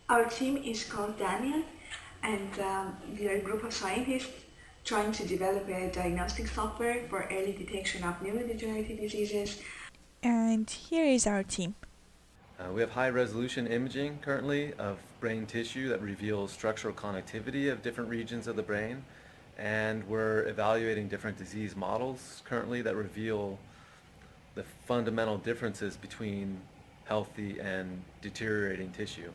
Our team is called Darmian, and we are a group of scientists trying to develop a diagnostic software for early detection of neurodegenerative diseases. And here is our team. We have high resolution imaging currently of brain tissue that reveals structural connectivity of different regions of the brain. And we're evaluating different disease models currently that reveal the fundamental differences between healthy and deteriorating tissue.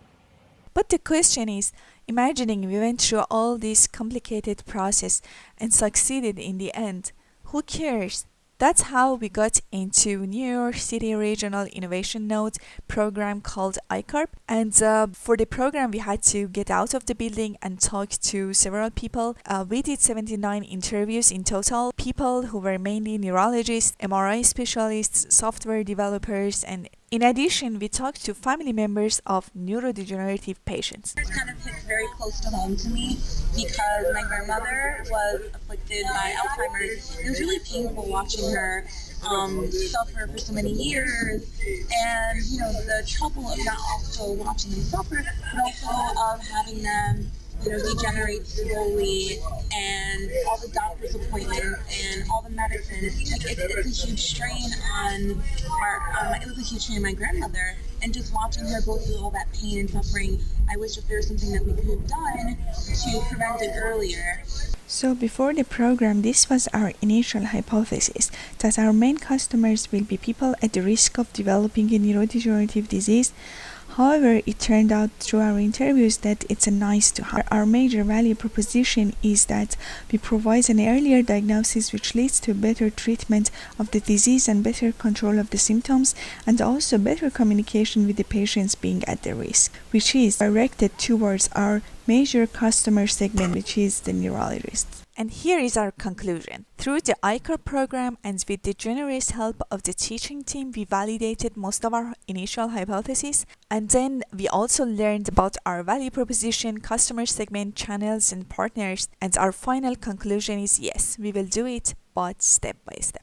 But the question is, imagining we went through all this complicated process and succeeded in the end, who cares? That's how we got into New York City Regional Innovation Node program called ICARP. And for the program, we had to get out of the building and talk to several people. We did 79 interviews in total, people who were mainly neurologists, MRI specialists, software developers, and in addition, we talked to family members of neurodegenerative patients. This kind of hits very close to home to me because my grandmother was afflicted by Alzheimer's. It was really painful watching her suffer for so many years, and the trouble of not also watching them suffer, but also of having them degenerate slowly, and all the doctor's appointments and all the medicines. Like it's a huge strain on it was a huge strain on my grandmother, and just watching her go through all that pain and suffering. I wish if there was something that we could have done to prevent it earlier. So before the program, this was our initial hypothesis that our main customers will be people at the risk of developing a neurodegenerative disease. However, it turned out through our interviews that it's a nice to have. Our major value proposition is that we provide an earlier diagnosis which leads to better treatment of the disease and better control of the symptoms, and also better communication with the patients being at the risk, which is directed towards our major customer segment, which is the neurologists. And here is our conclusion. Through the ICAR program and with the generous help of the teaching team, we validated most of our initial hypotheses. And then we also learned about our value proposition, customer segment, channels, and partners. And our final conclusion is yes, we will do it, but step by step.